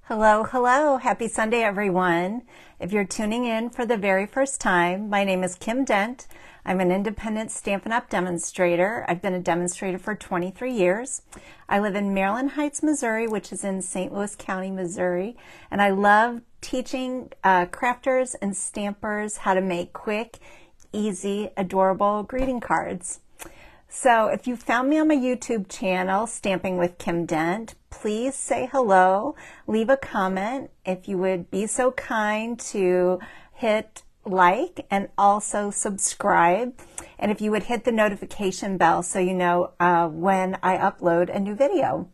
Hello, hello. Happy Sunday, everyone. If you're tuning in for the very first time, my name is Kim Dent. I'm an independent Stampin' Up! Demonstrator. I've been a demonstrator for 23 years. I live in Maryland Heights, Missouri, which is in St. Louis County, Missouri, and I love teaching crafters and stampers how to make quick, easy, adorable greeting cards. So if you found me on my YouTube channel, Stamping with Kim Dent, please say hello, leave a comment. If you would be so kind to hit like and also subscribe. And if you would hit the notification bell so you know when I upload a new video.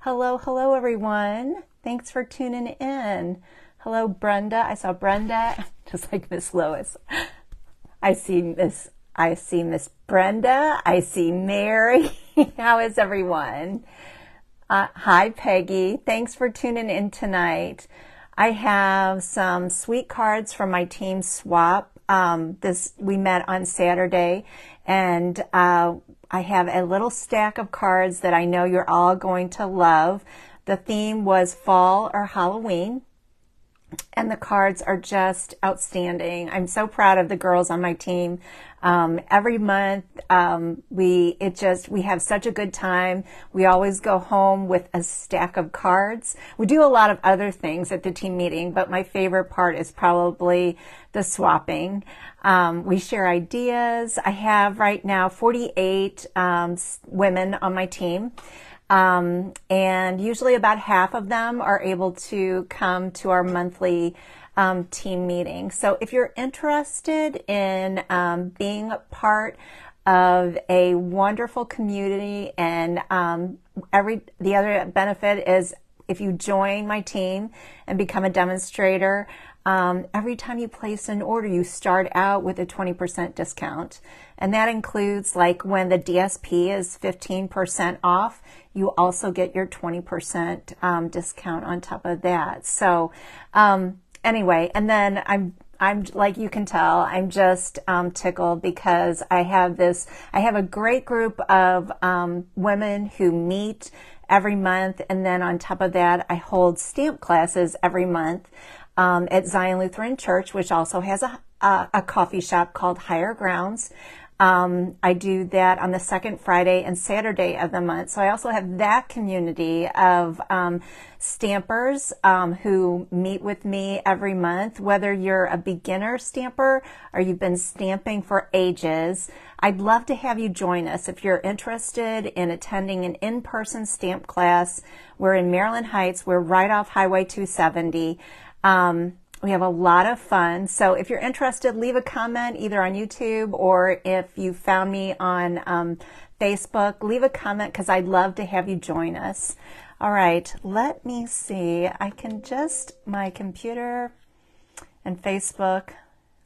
Hello, hello everyone. Thanks for tuning in. Hello, Brenda. I saw Brenda, just like Miss Lois. I see Miss Brenda. I see Mary. How is everyone? Hi, Peggy. Thanks for tuning in tonight. I have some sweet cards from my team swap. We met on Saturday, and I have a little stack of cards that I know you're all going to love. The theme was fall or Halloween. And the cards are just outstanding. I'm so proud of the girls on my team. Every month, we have such a good time. We always go home with a stack of cards. We do a lot of other things at the team meeting, but my favorite part is probably the swapping. We share ideas. I have right now 48 women on my team. And usually about half of them are able to come to our monthly team meeting. So if you're interested in being a part of a wonderful community, and the other benefit is if you join my team and become a demonstrator, every time you place an order, you start out with a 20% discount. And that includes, like, when the DSP is 15% off, you also get your 20% discount on top of that. So anyway, and then I'm like you can tell, I'm just tickled because I have a great group of women who meet every month, and then on top of that, I hold stamp classes every month at Zion Lutheran Church, which also has a coffee shop called Higher Grounds. I do that on the second Friday and Saturday of the month. So I also have that community of stampers who meet with me every month. Whether you're a beginner stamper or you've been stamping for ages, I'd love to have you join us. If you're interested in attending an in-person stamp class, we're in Maryland Heights. We're right off Highway 270. We have a lot of fun. So if you're interested, leave a comment either on YouTube, or if you found me on Facebook, leave a comment because I'd love to have you join us. All right, let me see. My computer and Facebook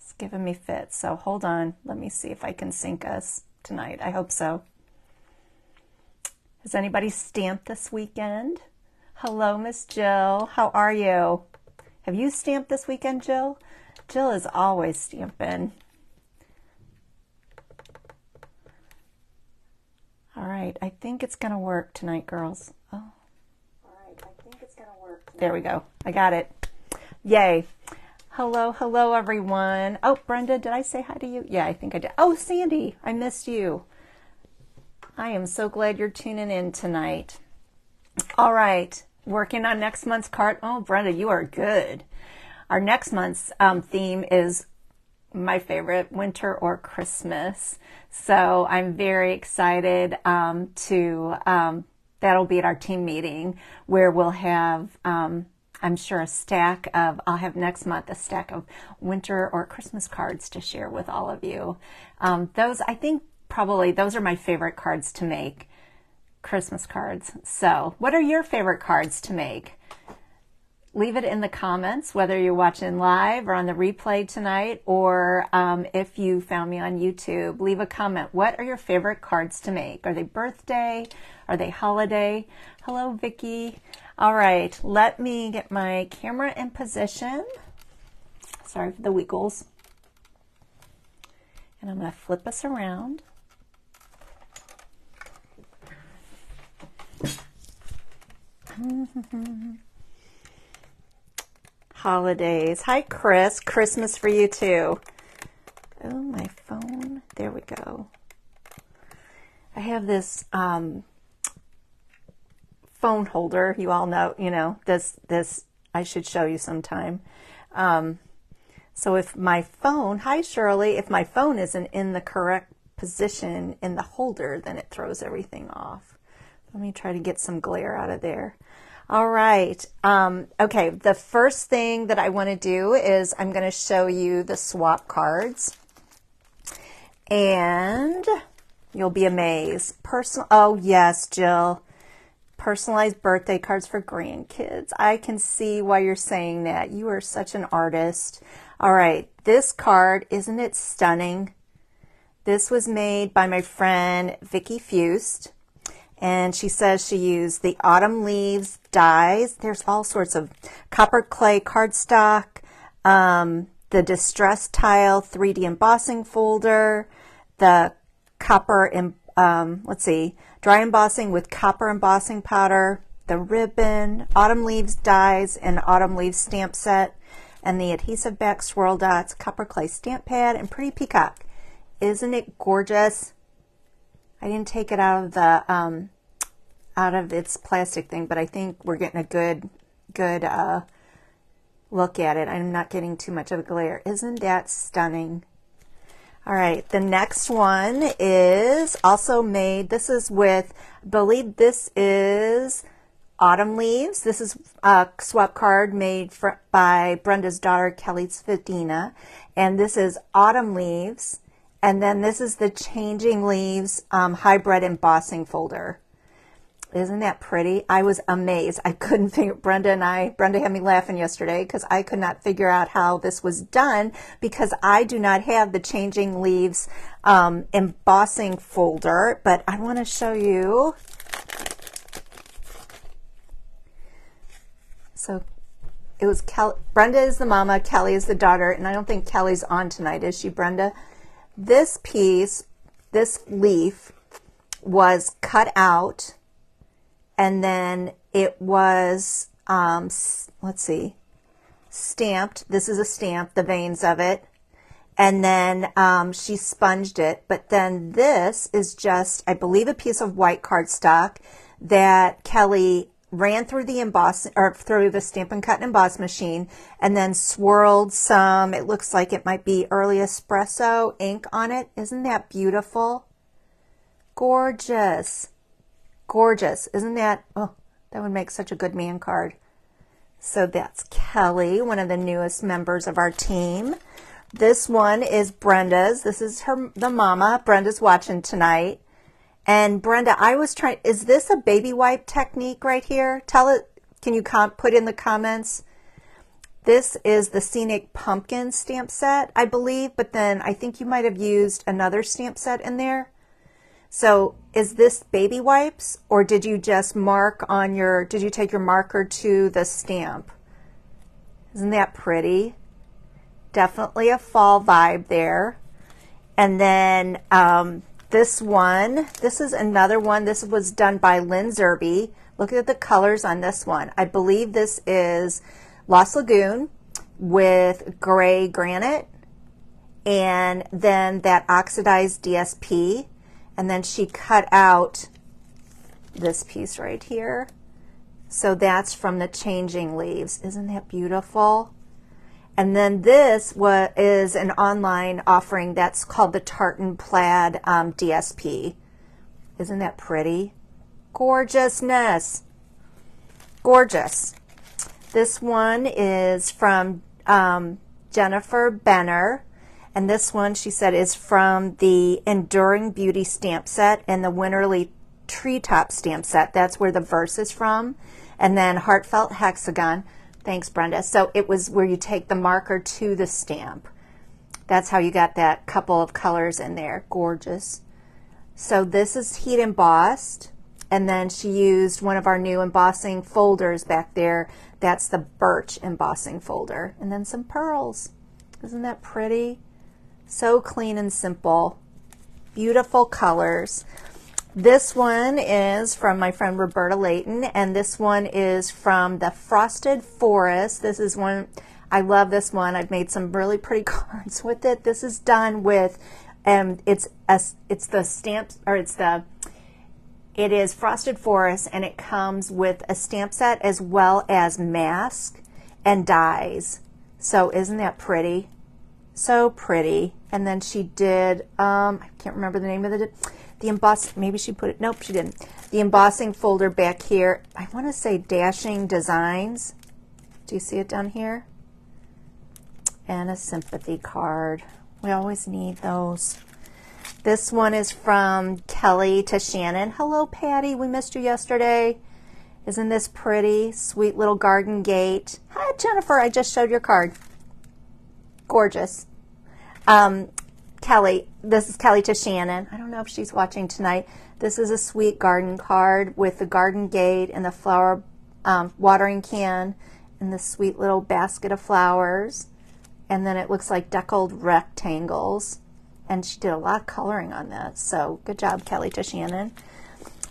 is giving me fits. So hold on. Let me see if I can sync us tonight. I hope so. Has anybody stamped this weekend? Hello, Miss Jill. How are you? Have you stamped this weekend, Jill? Jill is always stamping. All right, I think it's going to work tonight, girls. Oh. All right, I think it's going to work tonight. There we go. I got it. Yay. Hello, hello, everyone. Oh, Brenda, did I say hi to you? Yeah, I think I did. Oh, Sandy, I missed you. I am so glad you're tuning in tonight. All right. Working on next month's card. Oh, Brenda, you are good. Our next month's theme is my favorite, winter or Christmas. So I'm very excited that'll be at our team meeting where we'll have, I'm sure, I'll have next month a stack of winter or Christmas cards to share with all of you. I think probably those are my favorite cards to make. Christmas cards. So what are your favorite cards to make? Leave it in the comments, whether you're watching live or on the replay tonight, or if you found me on YouTube, leave a comment. What are your favorite cards to make? Are they birthday? Are they holiday? Hello, Vicki. All right, let me get my camera in position. Sorry for the wiggles. And I'm going to flip us around. holidays. Hi, Chris. Christmas for you too. Oh, my phone. There we go. I have this phone holder. You all know, this I should show you sometime. So if my phone, hi Shirley, if my phone isn't in the correct position in the holder, then it throws everything off. Let me try to get some glare out of there. All right. Okay, the first thing that I want to do is I'm going to show you the swap cards. And you'll be amazed. Oh yes, Jill. Personalized birthday cards for grandkids. I can see why you're saying that. You are such an artist. All right, this card, isn't it stunning? This was made by my friend Vicki Fust, and she says she used the autumn leaves dies. There's all sorts of copper clay cardstock, the distress tile 3D embossing folder, the copper, dry embossing with copper embossing powder, the ribbon, autumn leaves dies, and autumn leaves stamp set, and the adhesive back swirl dots, copper clay stamp pad, and pretty peacock. Isn't it gorgeous? I didn't take it out of the out of its plastic thing, but I think we're getting a good look at it. I'm not getting too much of a glare. Isn't that stunning? All right, the next one is also made. This is with, I believe this is autumn leaves. This is a swap card made by Brenda's daughter, Kelly Svedina. And this is autumn leaves. And then this is the changing leaves hybrid embossing folder. Isn't that pretty? I was amazed. I couldn't figure, Brenda had me laughing yesterday because I could not figure out how this was done because I do not have the changing leaves embossing folder, but I want to show you. So it was Brenda is the mama, Kelly is the daughter, and I don't think Kelly's on tonight, is she, Brenda? This piece, this leaf was cut out, and then it was, stamped. This is a stamp, the veins of it. And then she sponged it. But then this is just, I believe, a piece of white cardstock that Kelly ran through the through the Stampin' Cut and Emboss machine, and then swirled some, it looks like it might be early espresso ink on it. Isn't that beautiful? Gorgeous. Gorgeous. Isn't that, oh, that would make such a good man card. So that's Kelly, one of the newest members of our team. This one is Brenda's. This is the mama. Brenda's watching tonight. And Brenda, I was trying, is this a baby wipe technique right here? Tell it, can you put in the comments? This is the Scenic Pumpkin stamp set, I believe, but then I think you might have used another stamp set in there. So is this baby wipes, or did you just mark on your, did you take your marker to the stamp? Isn't that pretty? Definitely a fall vibe there. And then this one, this is another one. This was done by Lynn Zerby. Look at the colors on this one. I believe this is Lost Lagoon with gray granite, and then that oxidized DSP. And then she cut out this piece right here. So that's from the Changing Leaves. Isn't that beautiful? And then this is an online offering that's called the Tartan Plaid DSP. Isn't that pretty? Gorgeousness. Gorgeous. This one is from Jennifer Benner. And this one, she said, is from the Enduring Beauty stamp set and the Winterly Treetop stamp set. That's where the verse is from. And then Heartfelt Hexagon. Thanks, Brenda. So it was where you take the marker to the stamp. That's how you got that couple of colors in there. Gorgeous. So this is heat embossed. And then she used one of our new embossing folders back there. That's the Birch embossing folder. And then some pearls. Isn't that pretty? So clean and simple. Beautiful colors. This one is from my friend Roberta Layton, and this one is from the Frosted Forest. This is one, I love this one. I've made some really pretty cards with it. This is done with, it's the stamps, or it is Frosted Forest, and it comes with a stamp set as well as mask and dies. So isn't that pretty? So pretty. And then she did, I can't remember the name of the emboss, maybe she put it, nope, she didn't. The embossing folder back here, I want to say Dashing Designs. Do you see it down here? And a sympathy card. We always need those. This one is from Kelly to Shannon. Hello, Patty. We missed you yesterday. Isn't this pretty? Sweet little garden gate. Hi, Jennifer. I just showed your card. Gorgeous. Kelly, this is Kelly to Shannon. I don't know if she's watching tonight. This is a sweet garden card with the garden gate and the flower watering can and the sweet little basket of flowers. And then it looks like deckled rectangles. And she did a lot of coloring on that. So good job, Kelly to Shannon.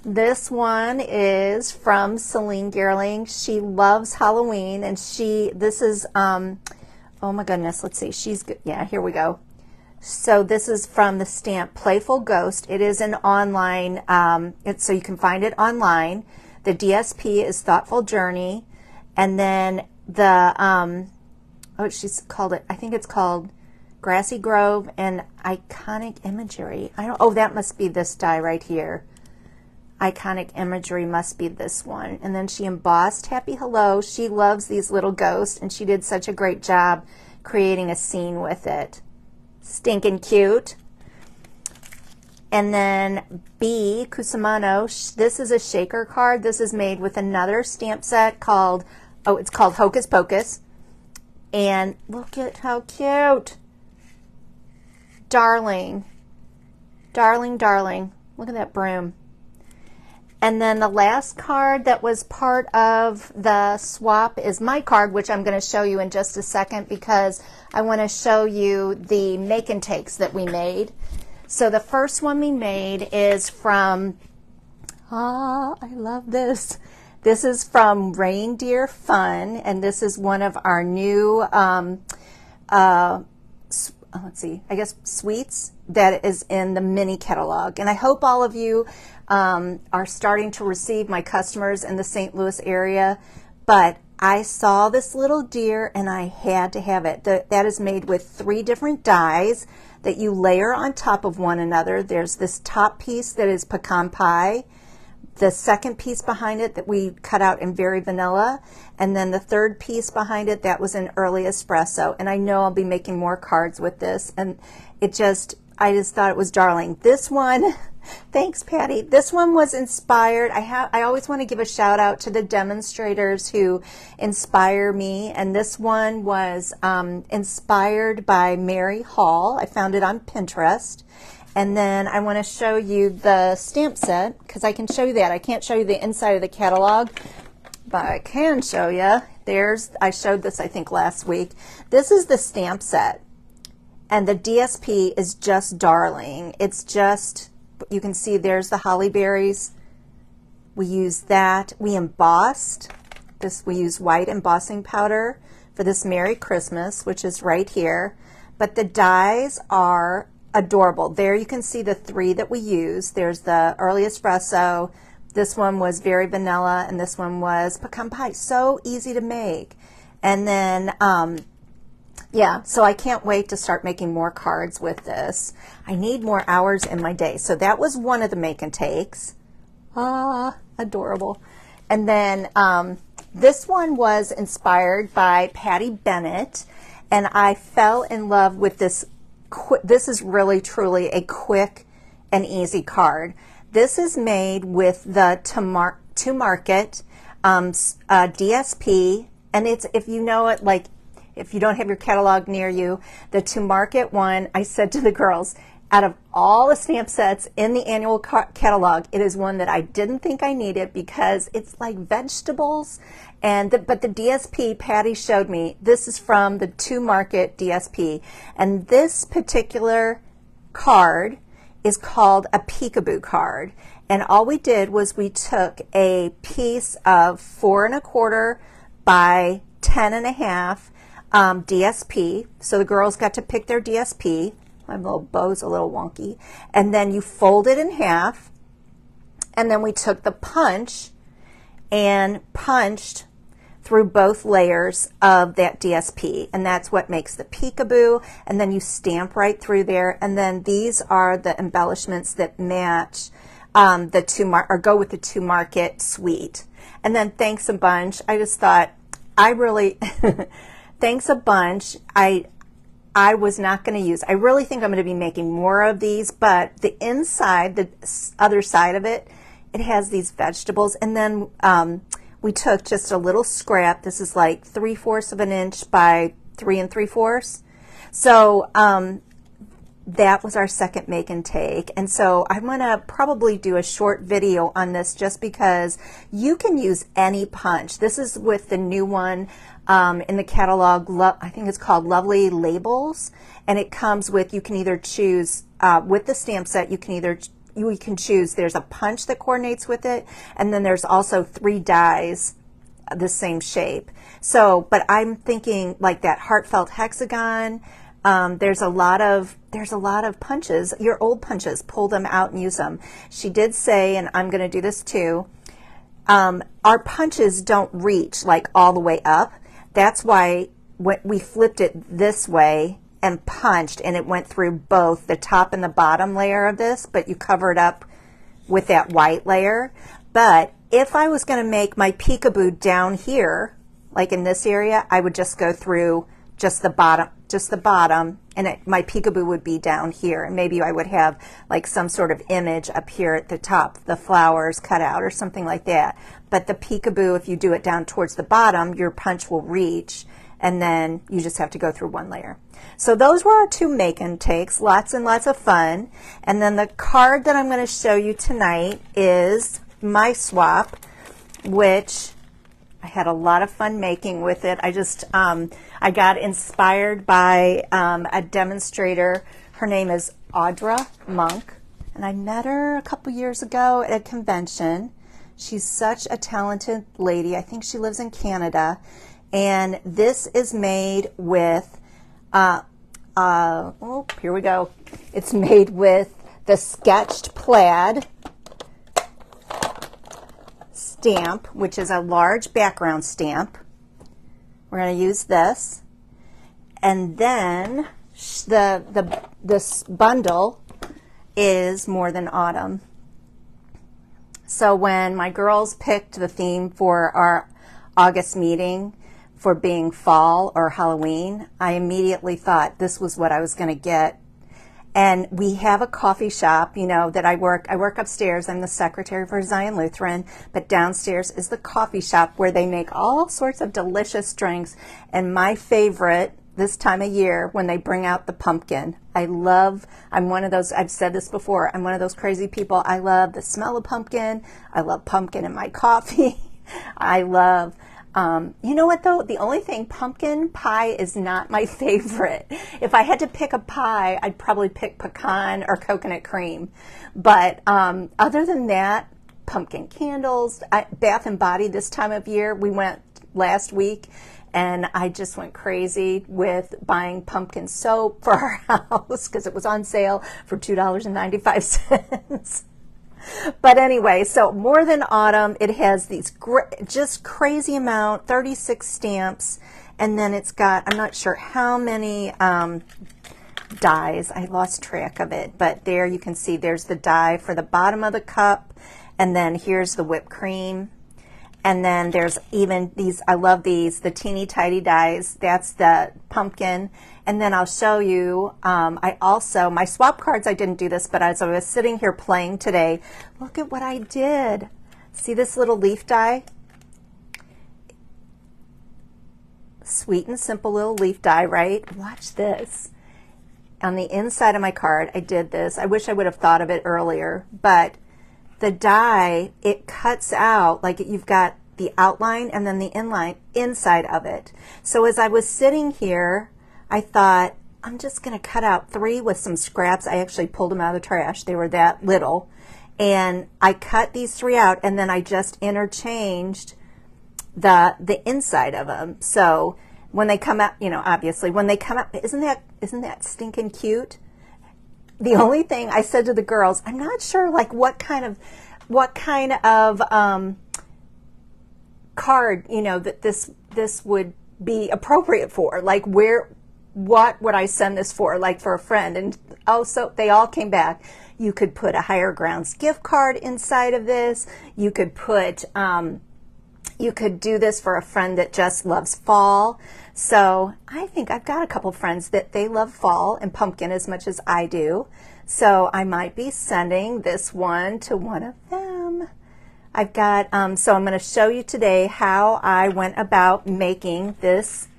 This one is from Celine Gerling. She loves Halloween, and this is, oh my goodness, let's see, yeah, here we go. So this is from the stamp Playful Ghost. It is an online, so you can find it online. The DSP is Thoughtful Journey, and then the, she's called it, I think it's called Grassy Grove and Iconic Imagery. Oh, that must be this die right here. Iconic Imagery must be this one. And then she embossed Happy Hello. She loves these little ghosts, and she did such a great job creating a scene with it. Stinking cute. And then B, Cusimano, this is a shaker card. This is made with another stamp set called, it's called Hocus Pocus. And look at how cute. Darling. Darling, darling. Look at that broom. And then the last card that was part of the swap is my card, which I'm going to show you in just a second because I want to show you the make and takes that we made. So the first one we made is from, I love this. This is from Reindeer Fun, and this is one of our new, let's see, I guess sweets that is in the mini catalog. And I hope all of you are starting to receive my customers in the St. Louis area, but I saw this little deer and I had to have it. That is made with 3 different dies that you layer on top of one another. There's this top piece that is pecan pie, the second piece behind it that we cut out in Very Vanilla, and then the third piece behind it that was in Early Espresso. And I know I'll be making more cards with this, and I just thought it was darling. This one, thanks Patty, this one was inspired. I always want to give a shout out to the demonstrators who inspire me, and this one was inspired by Mary Hall. I found it on Pinterest. And then I want to show you the stamp set, because I can show you that. I can't show you the inside of the catalog, but I can show you. I showed this I think last week. This is the stamp set, and the DSP is just darling. It's just, you can see there's the holly berries. We used that. We embossed this. We used white embossing powder for this Merry Christmas, which is right here. But the dies are adorable. There you can see the 3 that we use. There's the Early Espresso, this one was Very Vanilla, and this one was Pecan Pie. So easy to make. And then yeah, so I can't wait to start making more cards with this. I need more hours in my day. So that was one of the make and takes. Adorable. And then this one was inspired by Patty Bennett, and I fell in love with this. This is really truly a quick and easy card. This is made with the To Market DSP, and it's, if you know it, like if you don't have your catalog near you, the To Market one, I said to the girls, out of all the stamp sets in the annual catalog, it is one that I didn't think I needed because it's like vegetables. But the DSP, Patty showed me, this is from the To Market DSP. And this particular card is called a peekaboo card. And all we did was we took a piece of 4 1/4 by 10 1/2 DSP. So the girls got to pick their DSP. My little bow's a little wonky. And then you fold it in half. And then we took the punch and punched through both layers of that DSP. And that's what makes the peekaboo. And then you stamp right through there. And then these are the embellishments that match the go with the To Market suite. And then thanks a bunch. I just thought, I really, thanks a bunch. I was not going to use, I really think I'm going to be making more of these, but the inside, the other side of it, it has these vegetables. And then we took just a little scrap. This is like 3/4 of an inch by 3 3/4. So that was our second make and take. And so I'm going to probably do a short video on this just because you can use any punch. This is with the new one in the catalog. I think it's called Lovely Labels. And it comes with, you can either choose, with the stamp set, you can choose, there's a punch that coordinates with it. And then there's also 3 dies the same shape. So, but I'm thinking like that heartfelt hexagon. There's a lot of punches, your old punches, pull them out and use them. She did say, and I'm going to do this too, our punches don't reach like all the way up. That's why when we flipped it this way and punched, and it went through both the top and the bottom layer of this, but you cover it up with that white layer. But if I was going to make my peekaboo down here, like in this area, I would just go through just the bottom, and my peekaboo would be down here, and maybe I would have like some sort of image up here at the top, the flowers cut out or something like that. But the peekaboo, if you do it down towards the bottom, your punch will reach, and then you just have to go through one layer. So those were our 2 make and takes, lots and lots of fun. And then the card that I'm going to show you tonight is my swap, which I had a lot of fun making with it. I just, I got inspired by a demonstrator. Her name is Audra Monk, and I met her a couple years ago at a convention. She's such a talented lady. I think she lives in Canada. And this is made with, oh, here we go. It's made with the sketched plaid stamp, which is a large background stamp. We're going to use this. And then this bundle is More Than Autumn. So when my girls picked the theme for our August meeting for being fall or Halloween, I immediately thought this was what I was going to get. And we have a coffee shop, you know, that I work upstairs. I'm the secretary for Zion Lutheran, but downstairs is the coffee shop where they make all sorts of delicious drinks. And my favorite this time of year, when they bring out the pumpkin. I'm one of those, I've said this before, I'm one of those crazy people. I love the smell of pumpkin. I love pumpkin in my coffee. I love, you know what though? The only thing, pumpkin pie is not my favorite. If I had to pick a pie, I'd probably pick pecan or coconut cream. But other than that, pumpkin candles, Bath and Body this time of year, we went last week, and I just went crazy with buying pumpkin soap for our house because it was on sale for $2.95. But anyway, so More Than Autumn, it has these just crazy amount, 36 stamps, and then it's got, I'm not sure how many dies. I lost track of it, but there you can see there's the die for the bottom of the cup, and then here's the whipped cream. And then there's even these, I love these, the teeny tiny dies. That's the pumpkin. And then I'll show you, my swap cards, I didn't do this, but as I was sitting here playing today, look at what I did. See this little leaf die? Sweet and simple little leaf die, right? Watch this. On the inside of my card, I did this. I wish I would have thought of it earlier, but the die, it cuts out, like you've got the outline and then the inline inside of it. So as I was sitting here, I thought, I'm just going to cut out 3 with some scraps. I actually pulled them out of the trash. They were that little. And I cut these 3 out, and then I just interchanged the inside of them. So when they come out, you know, obviously when they come out, isn't that stinking cute? The only thing I said to the girls, I'm not sure like what kind of card, you know, that this would be appropriate for. Like what would I send this for? Like for a friend? And also they all came back. You could put a Higher Grounds gift card inside of this. You could put, you could do this for a friend that just loves fall. So I think I've got a couple friends that they love fall and pumpkin as much as I do. So I might be sending this one to one of them. I've got, so I'm going to show you today how I went about making this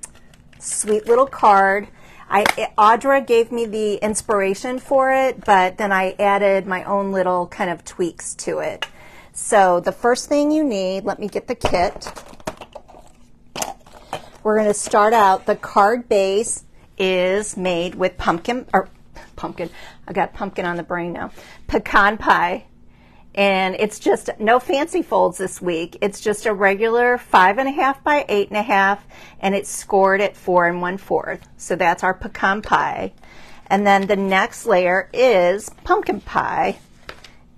sweet little card. Audra gave me the inspiration for it, but then I added my own little kind of tweaks to it. So the first thing you need, let me get the kit. We're going to start out, the card base is made with pumpkin, I got pumpkin on the brain now, pecan pie. And it's just no fancy folds this week. It's just a regular 5.5 by 8.5, and it's scored at 4 1/4. So that's our pecan pie. And then the next layer is pumpkin pie,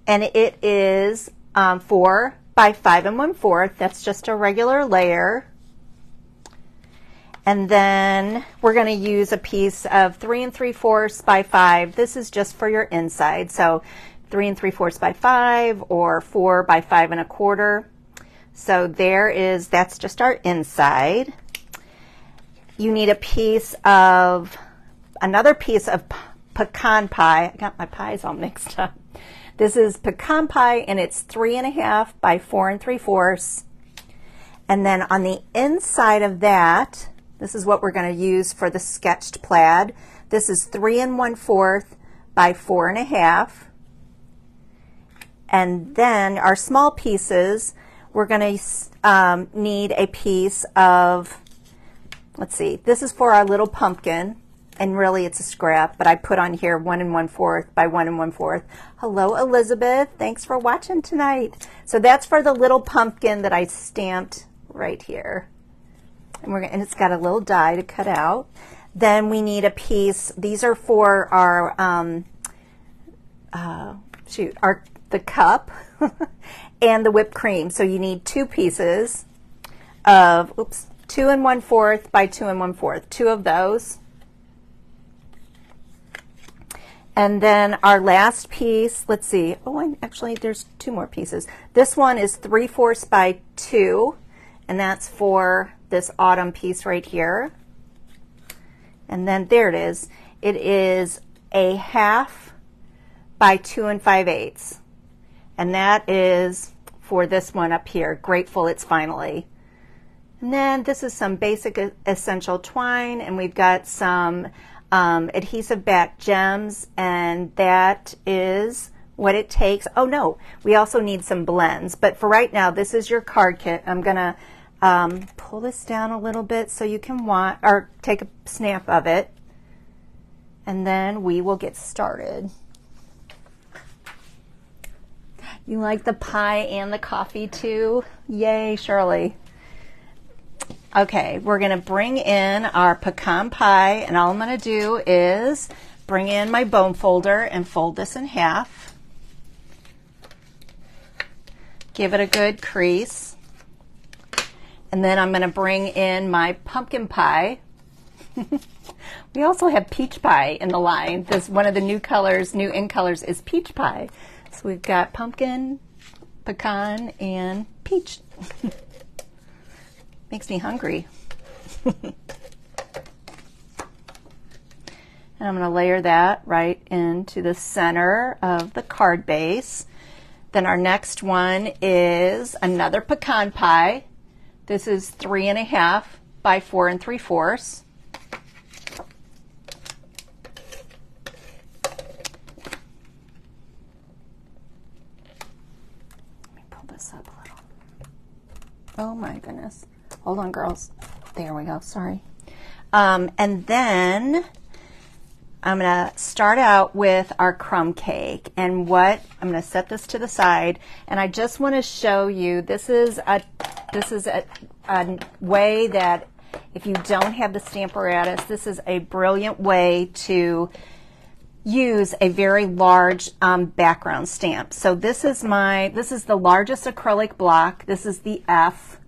and it is 4 by 5 1/4. That's just a regular layer. And then we're going to use a piece of 3 3/4 by 5. This is just for your inside. So 3 3/4 by 5 or 4 by 5 1/4. So that's just our inside. You need another piece of pecan pie. I got my pies all mixed up. This is pecan pie, and it's 3.5 by 4 3/4. And then on the inside of that, this is what we're going to use for the sketched plaid. This is 3 1/4 by 4.5. And then our small pieces, we're going to need a piece of, let's see, this is for our little pumpkin, and really it's a scrap, but I put on here 1 1/4 by 1 1/4. Hello, Elizabeth. Thanks for watching tonight. So that's for the little pumpkin that I stamped right here. And it's got a little die to cut out. Then we need a piece. These are for our, the cup and the whipped cream. So you need 2 pieces of, 2 1/4 by 2 1/4. 2 of those. And then our last piece, let's see. Oh, actually, there's 2 more pieces. This one is 3/4 by 2, and that's for this autumn piece right here. And then there it is. It is a 1/2 by 2 5/8. And that is for this one up here, Grateful It's Finally. And then this is some basic essential twine, and we've got some adhesive back gems, and that is what it takes. Oh no, we also need some blends, but for right now, this is your card kit. I'm gonna pull this down a little bit so you can take a snap of it, and then we will get started. You like the pie and the coffee too? Yay, Shirley. Okay, we're going to bring in our pecan pie, and all I'm going to do is bring in my bone folder and fold this in half. Give it a good crease. And then I'm going to bring in my pumpkin pie. We also have peach pie in the line. This one of the new in colors is peach pie. So we've got pumpkin, pecan, and peach. Makes me hungry. And I'm going to layer that right into the center of the card base. Then our next one is another pecan pie. This is 3.5 by 4 3/4. Up a little. Oh my goodness. Hold on, girls. There we go. Sorry. And then I'm going to start out with our crumb cake, and I'm going to set this to the side, and I just want to show you, this is a way that if you don't have the Stamparatus, this is a brilliant way to use a very large background stamp. So this is the largest acrylic block. This is the F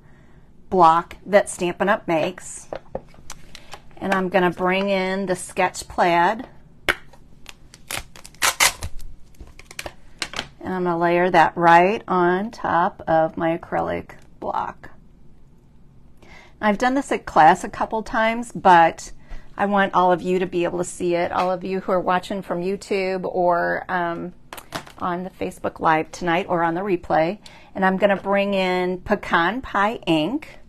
block that Stampin' Up makes. And I'm going to bring in the sketch plaid. And I'm going to layer that right on top of my acrylic block. I've done this at class a couple times, but I want all of you to be able to see it, all of you who are watching from YouTube or on the Facebook Live tonight or on the replay. And I'm going to bring in pecan pie ink.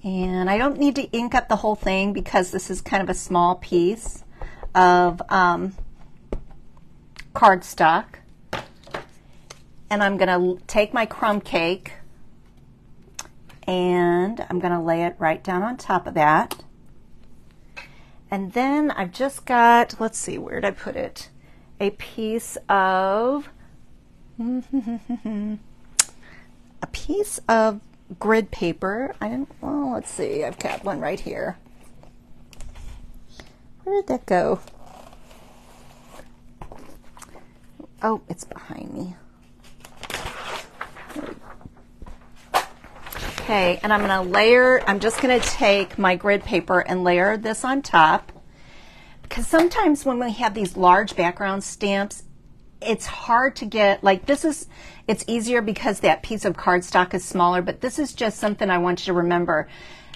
And I don't need to ink up the whole thing because this is kind of a small piece of cardstock. And I'm going to take my crumb cake and I'm going to lay it right down on top of that. And then I've just got, let's see, where'd I put it? A piece of grid paper. Well, let's see, I've got one right here. Where did that go? Oh, it's behind me. Okay, and I'm just going to take my grid paper and layer this on top, because sometimes when we have these large background stamps, it's hard to get, like it's easier because that piece of cardstock is smaller, but this is just something I want you to remember.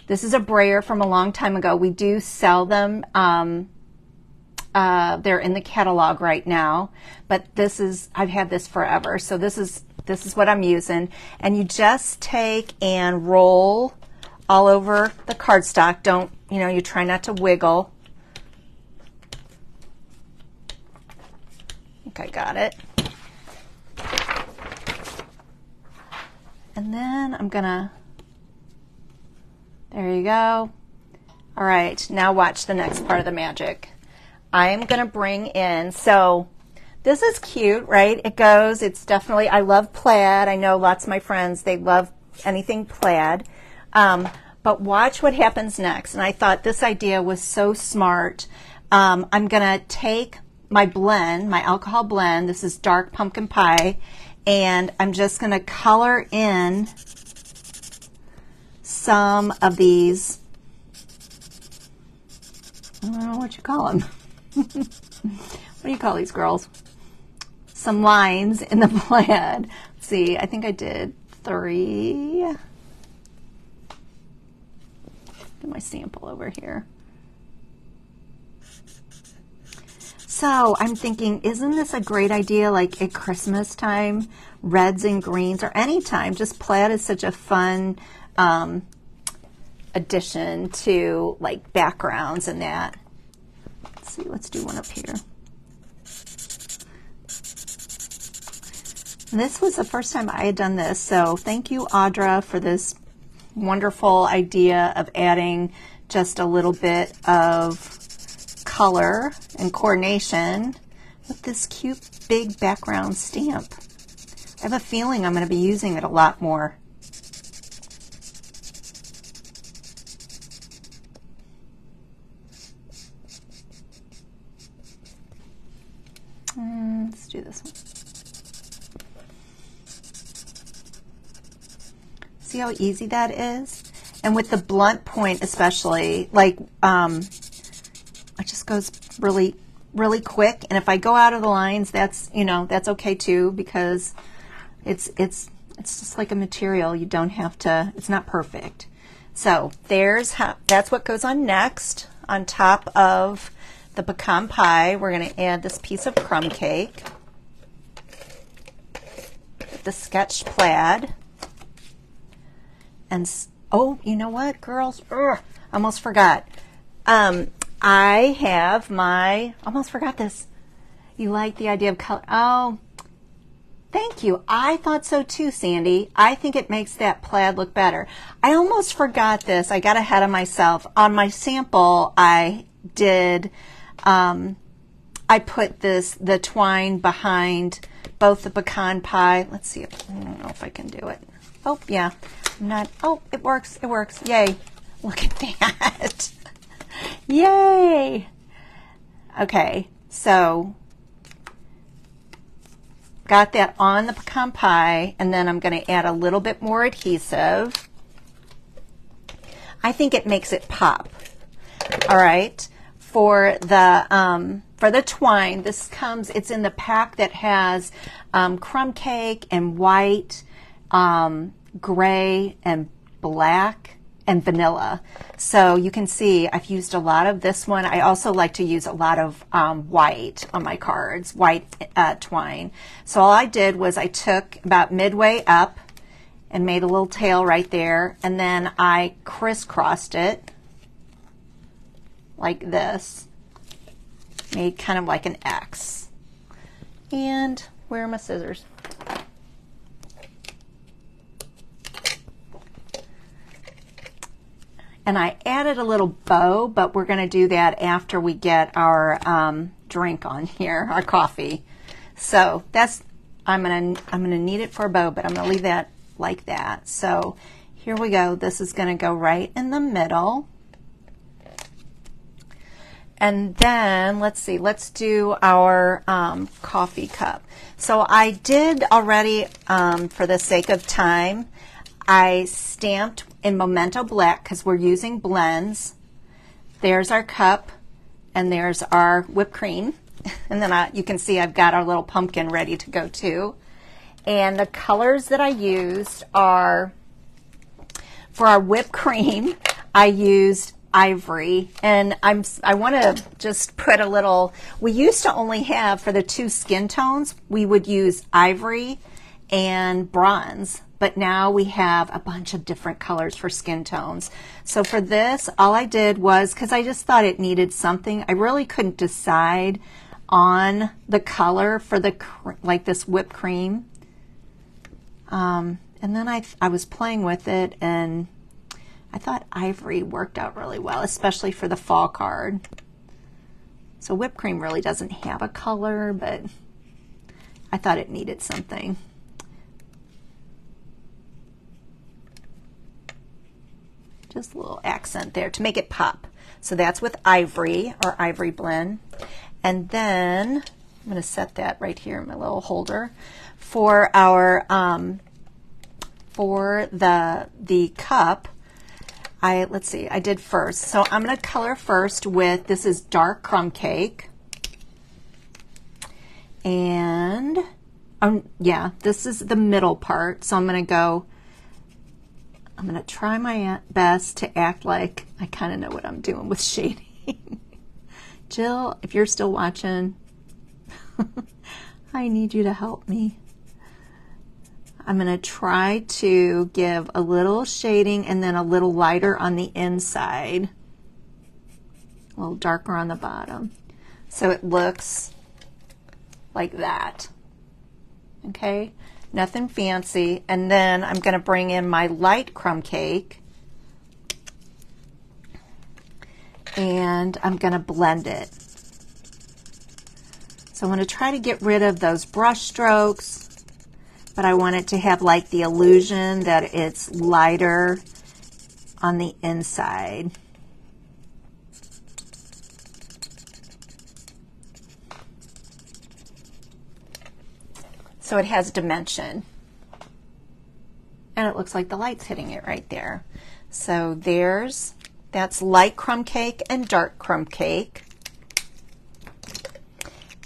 This is a brayer from a long time ago. We do sell them. They're in the catalog right now, but I've had this forever. So this is what I'm using. And you just take and roll all over the cardstock. You try not to wiggle. I think I got it. And then there you go. All right, now watch the next part of the magic. I am going to bring in, so this is cute, right? It's definitely, I love plaid. I know lots of my friends, they love anything plaid. But watch what happens next. And I thought this idea was so smart. I'm going to take my blend, my alcohol blend. This is dark pumpkin pie. And I'm just going to color in some of these, I don't know what you call them. What do you call these girls? Some lines in the plaid. Let's see, I think I did 3. Get my sample over here. So I'm thinking, isn't this a great idea, like at Christmas time, reds and greens, or any time? Just plaid is such a fun addition to like backgrounds and that. Let's see, let's do one up here. And this was the first time I had done this, so thank you, Audra, for this wonderful idea of adding just a little bit of color and coordination with this cute big background stamp. I have a feeling I'm going to be using it a lot more. Let's do this one. See how easy that is? And with the blunt point especially, like it just goes really, really quick. And if I go out of the lines, that's okay too, because it's just like a material. You don't have to, it's not perfect. So that's what goes on next. On top of the pecan pie, we're going to add this piece of crumb cake, the sketch plaid, and oh, you know what, girls? Almost forgot. I have almost forgot this. You like the idea of color? Oh, Thank you. I thought so too, Sandy. I think it makes that plaid look better. I almost forgot this. I got ahead of myself. On my sample, I did, I put the twine behind both the pecan pie. Let's see if, I don't know if I can do it. Oh, yeah. I'm not, oh, it works. It works. Yay. Look at that. Yay. Okay, so got that on the pecan pie, and then I'm going to add a little bit more adhesive. I think it makes it pop. All right, for the twine, this comes, it's in the pack that has crumb cake and white, gray and black and vanilla. So you can see I've used a lot of this one. I also like to use a lot of white on my cards, white twine. So all I did was I took about midway up and made a little tail right there, and then I crisscrossed it like this, made kind of like an X. And where are my scissors? And I added a little bow, but we're going to do that after we get our drink on here, our coffee. So that's, I'm gonna need it for a bow, but I'm gonna leave that like that. So here we go. This is going to go right in the middle. And then let's see, let's do our coffee cup. So I did already, for the sake of time, I stamped in Memento Black because we're using blends. There's our cup, and there's our whipped cream. And then you can see I've got our little pumpkin ready to go too. And the colors that I used are, for our whipped cream, I used ivory, and I want to just put a little, we used to only have, for the two skin tones, we would use ivory and bronze, but now we have a bunch of different colors for skin tones. So for this, all I did was, because I just thought it needed something, I really couldn't decide on the color for the, like this whipped cream. And then I was playing with it, and I thought ivory worked out really well, especially for the fall card. So whipped cream really doesn't have a color, but I thought it needed something. Just a little accent there to make it pop. So that's with ivory, or ivory blend. And then I'm going to set that right here in my little holder. For our for the cup, let's see, I did first. So I'm going to color first with, this is dark crumb cake. And yeah, this is the middle part. So I'm going to try my best to act like I kind of know what I'm doing with shading. Jill, if you're still watching, I need you to help me. I'm going to try to give a little shading and then a little lighter on the inside, a little darker on the bottom, so it looks like that. Okay, nothing fancy. And then I'm going to bring in my light crumb cake, and I'm going to blend it. So I'm going to try to get rid of those brush strokes, but I want it to have like the illusion that it's lighter on the inside. So it has dimension. And it looks like the light's hitting it right there. So that's light crumb cake and dark crumb cake.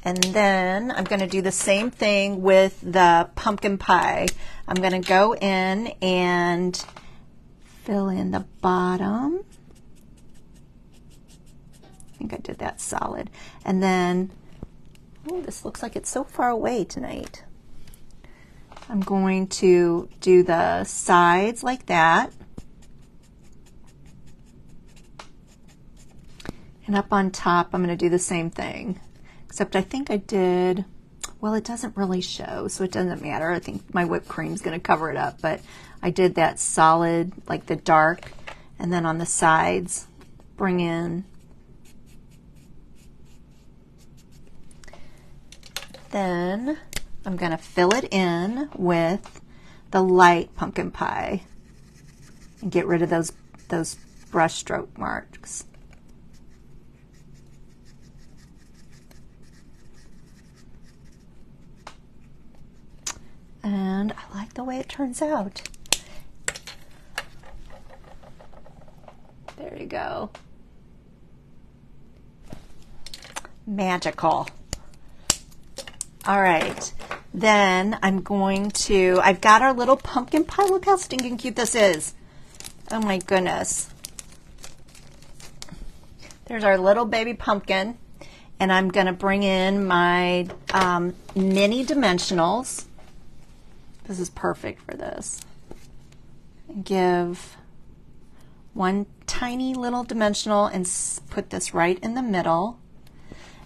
And then I'm going to do the same thing with the pumpkin pie. I'm going to go in and fill in the bottom. I think I did that solid. And then, oh, this looks like it's so far away tonight. I'm going to do the sides like that. And up on top, I'm going to do the same thing. Except I think I did, well, it doesn't really show, so it doesn't matter. I think my whipped cream's going to cover it up, but I did that solid, like the dark, and then on the sides, bring in. Then I'm going to fill it in with the light pumpkin pie and get rid of those brush stroke marks. And I like the way it turns out. There you go. Magical. All right. Then I'm going to, I've got our little pumpkin pie. Look how stinking cute this is. Oh my goodness. There's our little baby pumpkin. And I'm going to bring in my mini dimensionals. This is perfect for this. Give one tiny little dimensional and put this right in the middle.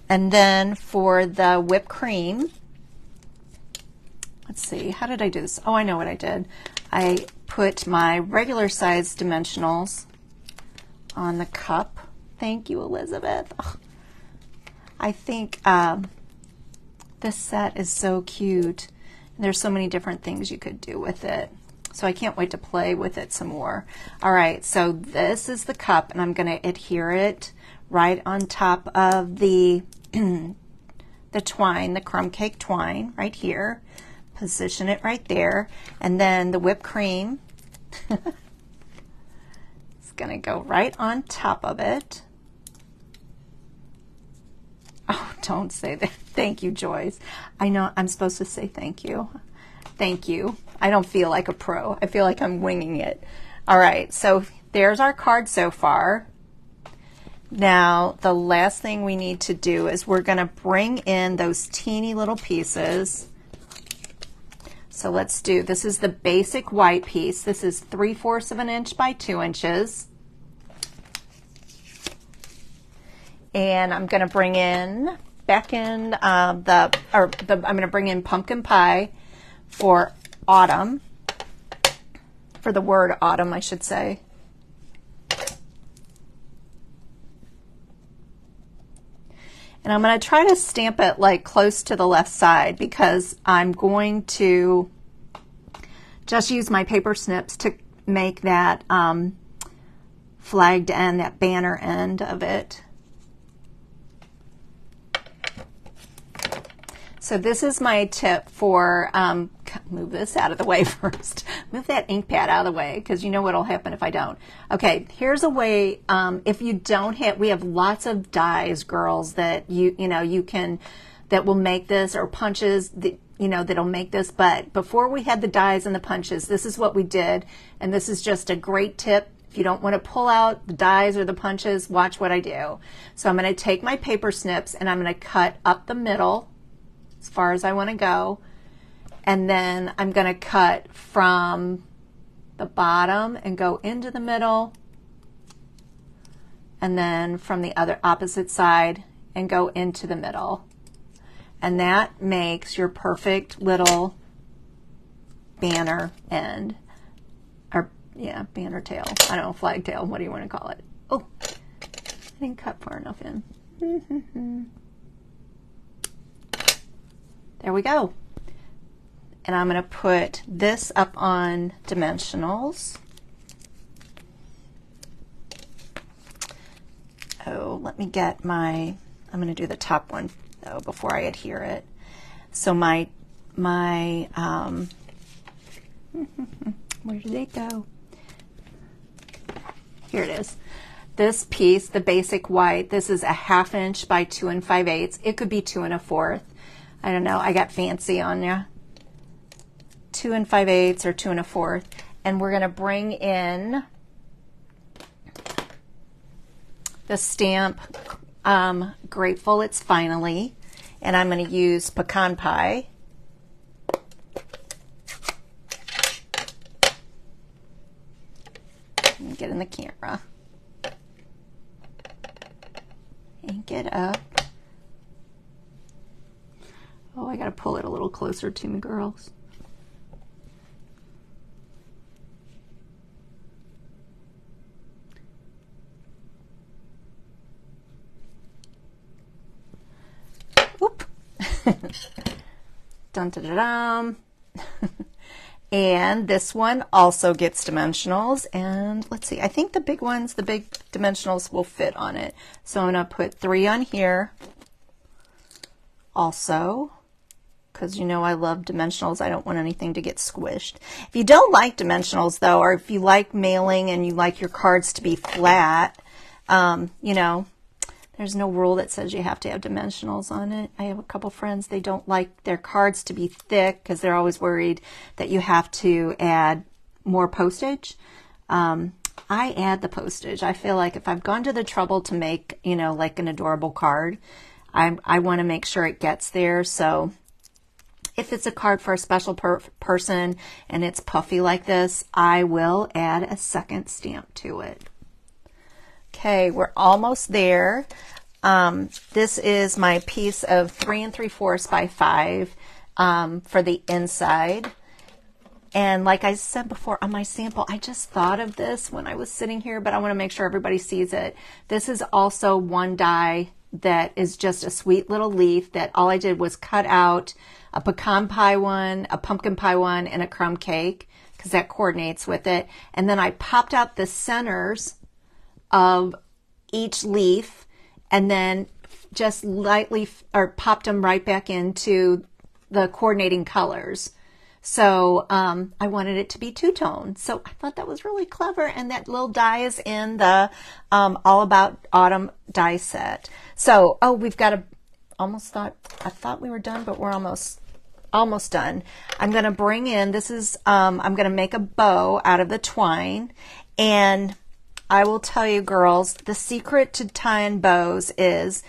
And then for the whipped cream, let's see, how did I do this? Oh, I know what I did. I put my regular size dimensionals on the cup. Thank you, Elizabeth. Oh, I think this set is so cute. There's so many different things you could do with it. So I can't wait to play with it some more. All right, so this is the cup, and I'm going to adhere it right on top of the the twine, the crumb cake twine right here. Position it right there. And then the whipped cream is going to go right on top of it. Oh, don't say that. Thank you, Joyce. I know I'm supposed to say thank you. Thank you. I don't feel like a pro. I feel like I'm winging it. All right, so there's our card so far. Now, the last thing we need to do is we're going to bring in those teeny little pieces. So let's do, this is the basic white piece. This is 3/4 of an inch by 2 inches. And I'm going to bring in, back in I'm going to bring in pumpkin pie for autumn, for the word autumn, I should say. And I'm going to try to stamp it like close to the left side because I'm going to just use my paper snips to make that flagged end, that banner end of it. So this is my tip for, move this out of the way first. Move that ink pad out of the way because you know what will happen if I don't. Okay, here's a way, if you don't have, we have lots of dies, girls, that you can, that will make this, or punches, that, that'll make this. But before we had the dies and the punches, this is what we did. And this is just a great tip. If you don't want to pull out the dies or the punches, watch what I do. So I'm going to take my paper snips and I'm going to cut up the middle as far as I want to go, and then I'm going to cut from the bottom and go into the middle, and then from the other opposite side and go into the middle, and that makes your perfect little banner end, or yeah, banner tail. I don't know, flag tail, what do you want to call it? Oh, I didn't cut far enough in. There we go. And I'm going to put this up on dimensionals. Oh, let me get my, I'm going to do the top one though before I adhere it. So my where did it go? Here it is. This piece, the basic white, this is a 1/2 inch by 2 5/8. It could be 2 1/4. I don't know, I got fancy on you. 2 5/8 or 2 1/4. And we're going to bring in the stamp Grateful It's Finally. And I'm going to use pecan pie. Get in the camera. Ink it up. Oh, I gotta pull it a little closer to me, girls. Oop. Dun, dun, dun, dun. And this one also gets dimensionals, and let's see, I think the big ones, the big dimensionals will fit on it. So I'm going to put 3 on here also, because you know I love dimensionals. I don't want anything to get squished. If you don't like dimensionals though, or if you like mailing and you like your cards to be flat, you know, there's no rule that says you have to have dimensionals on it. I have a couple friends, they don't like their cards to be thick because they're always worried that you have to add more postage. I add the postage. I feel like if I've gone to the trouble to make, you know, like an adorable card, I want to make sure it gets there. So if it's a card for a special person and it's puffy like this, I will add a second stamp to it. Okay, we're almost there. This is my piece of 3 3/4 by 5 for the inside. And like I said before on my sample, I just thought of this when I was sitting here, but I want to make sure everybody sees it. This is also one die that is just a sweet little leaf that all I did was cut out a pecan pie one, a pumpkin pie one, and a crumb cake, because that coordinates with it. And then I popped out the centers of each leaf and then just lightly popped them right back into the coordinating colors. So I wanted it to be two-tone. So I thought that was really clever, and that little die is in the All About Autumn die set. So, oh, we've got I thought we were done, but we're almost done. I'm going to bring in, this is, I'm going to make a bow out of the twine, and I will tell you, girls, the secret to tying bows is,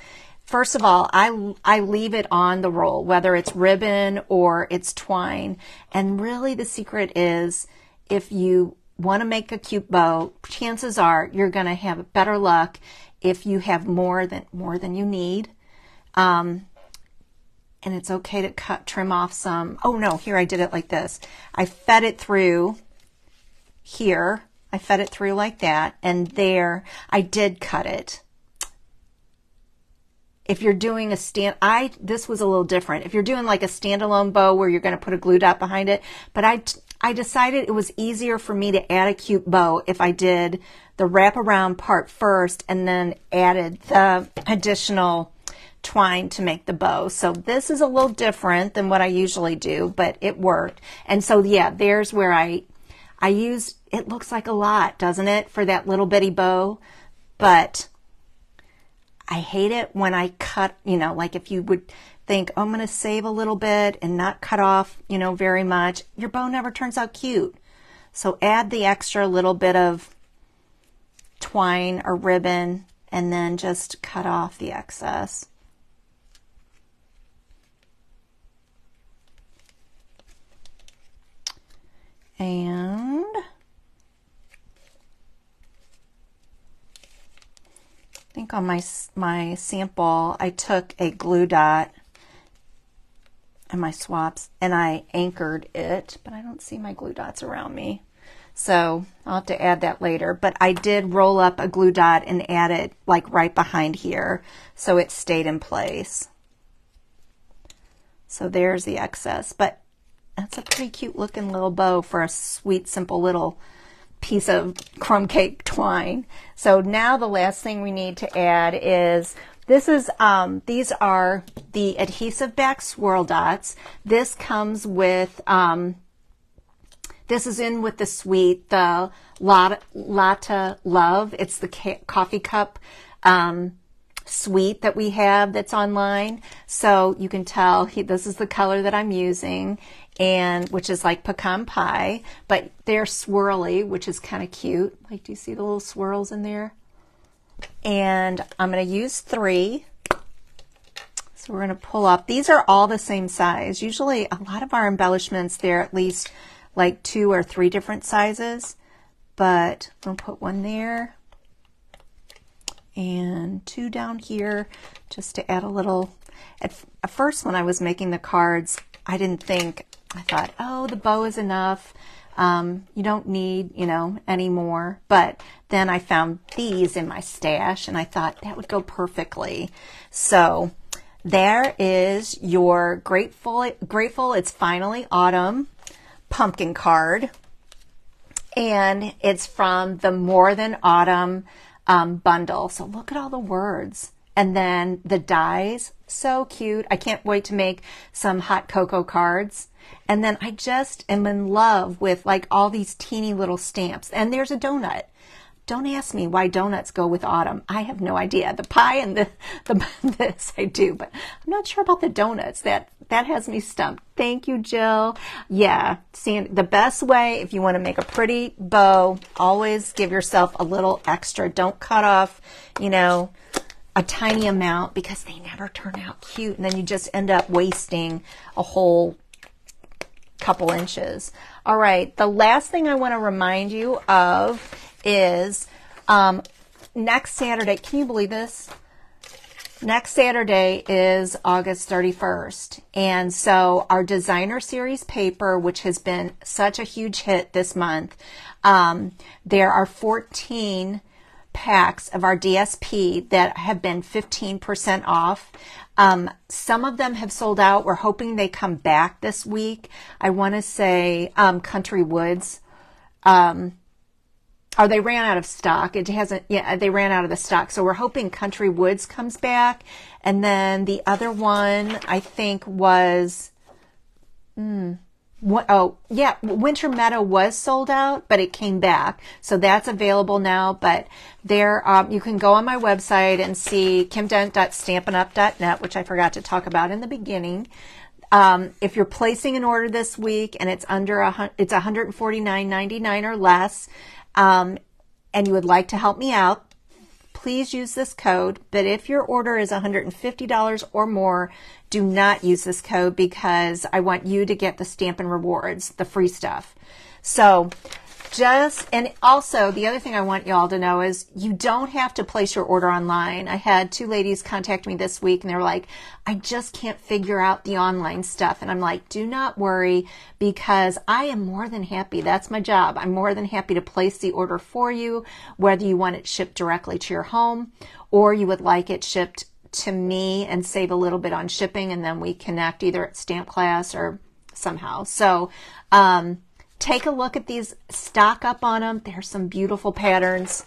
first of all, I leave it on the roll, whether it's ribbon or it's twine. And really the secret is, if you want to make a cute bow, chances are you're going to have better luck if you have more than you need. And it's okay to trim off some. Oh no, here I did it like this. I fed it through here. I fed it through like that, and there I did cut it. If you're doing a this was a little different. If you're doing like a standalone bow where you're going to put a glue dot behind it, but I decided it was easier for me to add a cute bow if I did the wraparound part first and then added the additional twine to make the bow. So this is a little different than what I usually do, but it worked. And so yeah, there's where I used, it looks like a lot, doesn't it, for that little bitty bow? But I hate it when I cut, you know, like if you would think, oh, I'm going to save a little bit and not cut off, you know, very much, your bow never turns out cute. So add the extra little bit of twine or ribbon and then just cut off the excess. And I think on my sample, I took a glue dot and my swaps and I anchored it, but I don't see my glue dots around me. So I'll have to add that later. But I did roll up a glue dot and add it like right behind here, so it stayed in place. So there's the excess, but that's a pretty cute looking little bow for a sweet, simple little piece of crumb cake twine. So now the last thing we need to add is, this is, these are the adhesive back swirl dots. This comes with, this is in with the suite, the Latte Love. It's the coffee cup suite that we have that's online. So you can tell this is the color that I'm using, and which is like pecan pie, but they're swirly, which is kind of cute. Like, do you see the little swirls in there? And I'm going to use 3. So we're going to pull up. These are all the same size. Usually a lot of our embellishments, they're at least like 2 or 3 different sizes, but I'm going to put 1 there and 2 down here just to add a little. at first when I was making the cards, I thought, oh, the bow is enough. You don't need, any more. But then I found these in my stash and I thought that would go perfectly. So there is your Grateful It's Finally Autumn pumpkin card. And it's from the More Than Autumn bundle. So look at all the words. And then the dies, so cute. I can't wait to make some hot cocoa cards. And then I just am in love with like all these teeny little stamps. And there's a donut. Don't ask me why donuts go with autumn. I have no idea. The pie and this I do, but I'm not sure about the donuts. That has me stumped. Thank you, Jill. Yeah, see, the best way if you want to make a pretty bow, always give yourself a little extra. Don't cut off, a tiny amount because they never turn out cute. And then you just end up wasting a whole couple inches. All right, the last thing I want to remind you of is next Saturday. Can you believe this? Next Saturday is August 31st. And so our designer series paper, which has been such a huge hit this month, there are 14 packs of our DSP that have been 15% off. Some of them have sold out. We're hoping they come back this week. I want to say Country Woods. They ran out of stock. It hasn't, they ran out of the stock. So we're hoping Country Woods comes back. And then the other one, I think, was, Winter Meadow was sold out, but it came back. So that's available now. But there, you can go on my website and see kimdent.stampinup.net, which I forgot to talk about in the beginning. If you're placing an order this week and it's it's $149.99 or less, and you would like to help me out, please use this code. But if your order is $150 or more, do not use this code because I want you to get the Stampin' Rewards, the free stuff. So and also the other thing I want y'all to know is you don't have to place your order online. I had 2 ladies contact me this week and they were like, I just can't figure out the online stuff. And I'm like, do not worry because I am more than happy. That's my job. I'm more than happy to place the order for you, whether you want it shipped directly to your home or you would like it shipped to me and save a little bit on shipping. And then we connect either at Stamp Class or somehow. So, take a look at these, stock up on them. There's some beautiful patterns.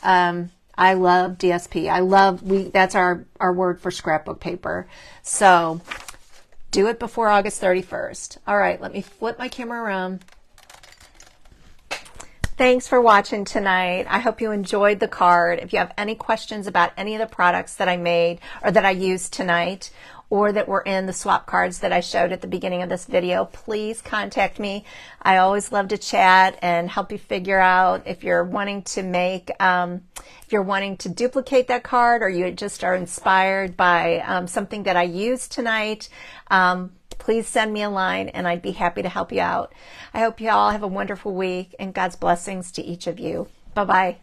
I love DSP. That's our word for scrapbook paper. So do it before August 31st. All right, let me flip my camera around. Thanks for watching tonight. I hope you enjoyed the card. If you have any questions about any of the products that I made or that I used tonight, or that were in the swap cards that I showed at the beginning of this video, please contact me. I always love to chat and help you figure out if you're wanting to make, if you're wanting to duplicate that card or you just are inspired by something that I used tonight. Please send me a line and I'd be happy to help you out. I hope you all have a wonderful week and God's blessings to each of you. Bye-bye.